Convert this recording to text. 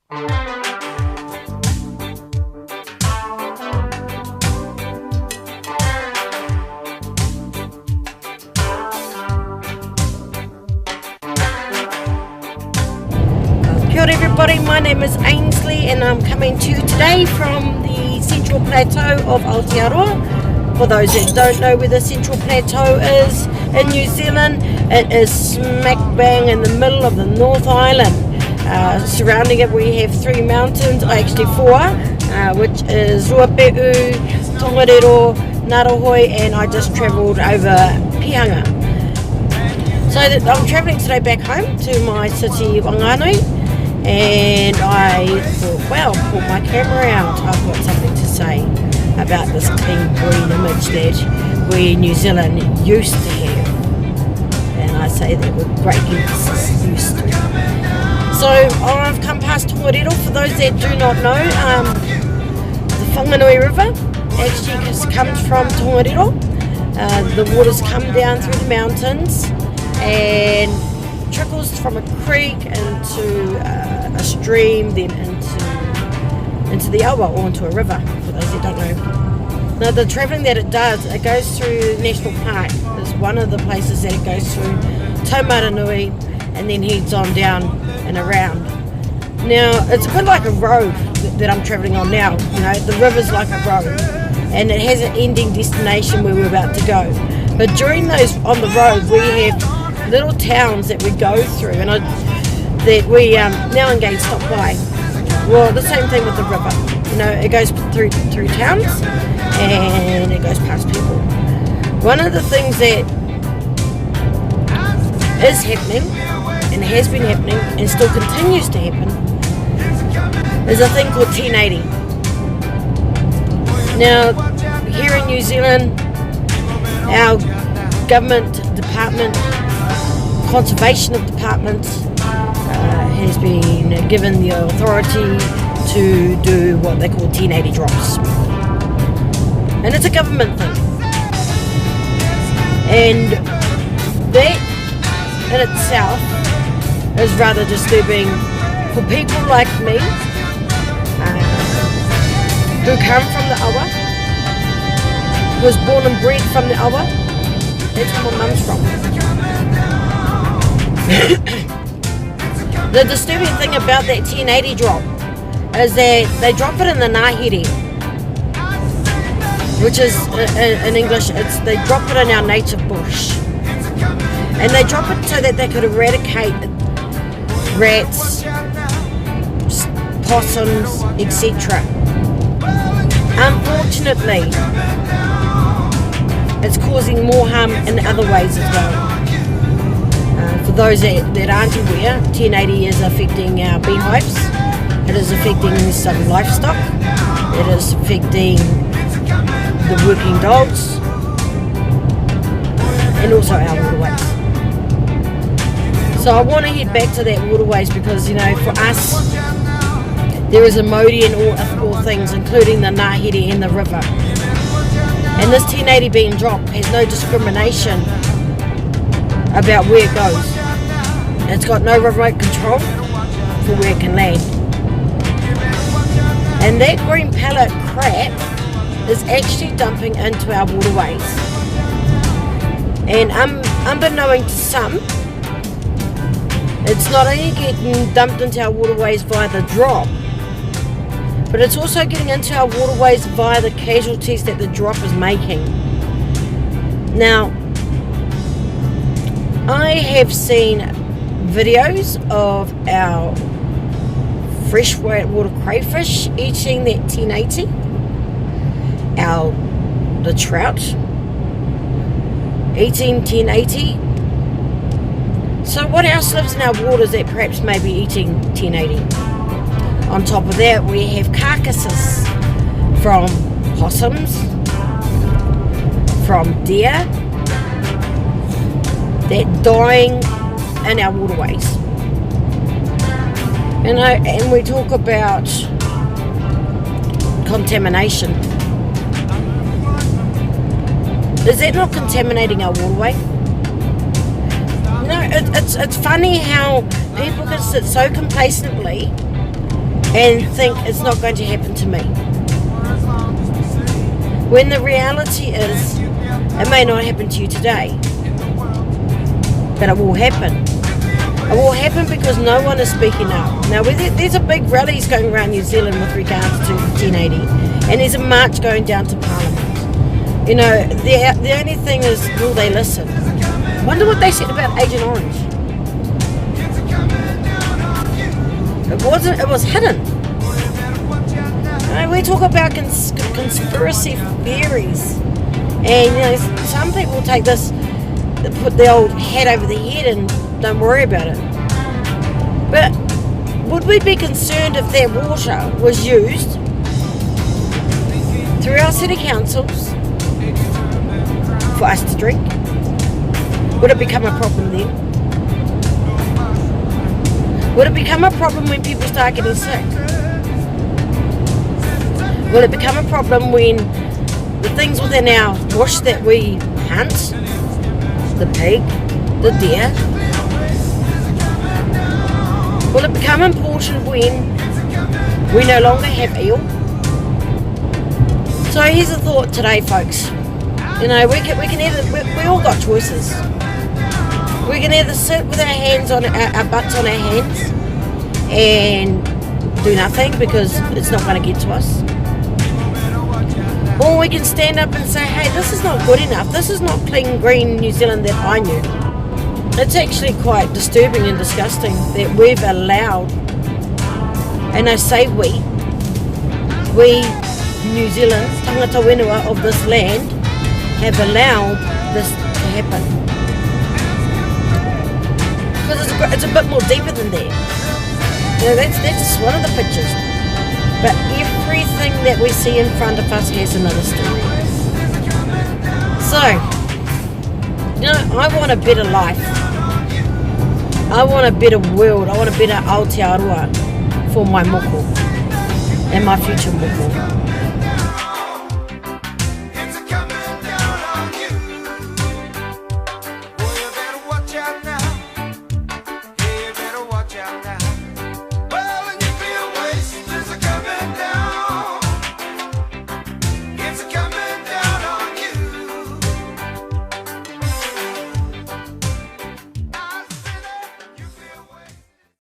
Kia ora everybody, my name is Ainsley and I'm coming to you today from the Central Plateau of Aotearoa. For those that don't know where the Central Plateau is in New Zealand, it is smack bang in the middle of the North Island. Surrounding it we have three mountains, actually four, which is Ruapehu, Tongariro, Ngārohoi, and I just travelled over Pihanga. So I'm travelling today back home to my city Whanganui. And I thought, well, pull my camera out. I've got something to say about this clean green image that we in New Zealand used to have. And I say that with great emphasis, used to. So I've come past Tongariro. For those that do not know, the Whanganui River actually comes from Tongariro. The waters come down through the mountains and trickles from a creek into a stream, then into the Awa or into a river, for those that don't know. Now the travelling that it does, it goes through National Park. It's one of the places that it goes through, Taumaranui, and then heads on down and around. Now it's a bit like a road that I'm travelling on now. You know, the river's like a road and it has an ending destination where we're about to go. But during those on the road we have little towns that we go through and that we now and again stop by. Well, the same thing with the river. You know, it goes through towns and it goes past people. One of the things that is happening and has been happening and still continues to happen is a thing called 1080. Now, here in New Zealand, our government department, conservation of departments, has been given the authority to do what they call 1080 drops. And it's a government thing. And that in itself is rather disturbing for people like me, who come from the Awa, who was born and bred from the Awa. That's where my mum's from. The disturbing thing about that 1080 drop is that they drop it in the Ngāhere, which is in English, they drop it in our native bush, and they drop it so that they could eradicate rats, possums, etc. Unfortunately, it's causing more harm in other ways as well. For those that aren't aware, 1080 is affecting our beehives, it is affecting some livestock, it is affecting the working dogs, and also our waterways. So I want to head back to that waterways because, you know, for us, there is a Māori in all things, including the Ngāhere and the river. And this 1080 being dropped has no discrimination about where it goes. It's got no remote control for where it can land. And that green pellet crap is actually dumping into our waterways. And unbeknown to some, it's not only getting dumped into our waterways via the drop, but it's also getting into our waterways via the casualties that the drop is making. Now, I have seen videos of our freshwater crayfish eating that 1080, the trout eating 1080. So what else lives in our waters that perhaps may be eating 1080? On top of that, we have carcasses from possums, from deer, that dying in our waterways. You know, and we talk about contamination. Is that not contaminating our waterway? No, it's funny how people can sit so complacently and think it's not going to happen to me. When the reality is, it may not happen to you today, but it will happen. It will happen because no one is speaking up. Now, there's a big rallies going around New Zealand with regards to 1080, and there's a march going down to Parliament. You know, the only thing is, will they listen? Wonder what they said about Agent Orange. It was hidden. You know, we talk about conspiracy theories, and some people take this, put the old hat over the head and don't worry about it. But would we be concerned if their water was used through our city councils for us to drink? Would it become a problem then? Would it become a problem when people start getting sick? Will it become a problem when the things within our bush that we hunt, the pig, the deer, will it become important when we no longer have eel? So here's a thought today, folks. We can either, we all got choices. We can either sit with our butts on our hands and do nothing because it's not going to get to us. Or we can stand up and say, hey, this is not good enough. This is not clean, green New Zealand that I knew. It's actually quite disturbing and disgusting that we've allowed, and I say we, New Zealand, tangata whenua of this land, have allowed this to happen. Because it's a bit more deeper than that. That's just one of the pictures. But everything that we see in front of us has another story. So, I want a better life. I want a better world. I want a better Aotearoa for my moko and my future moko.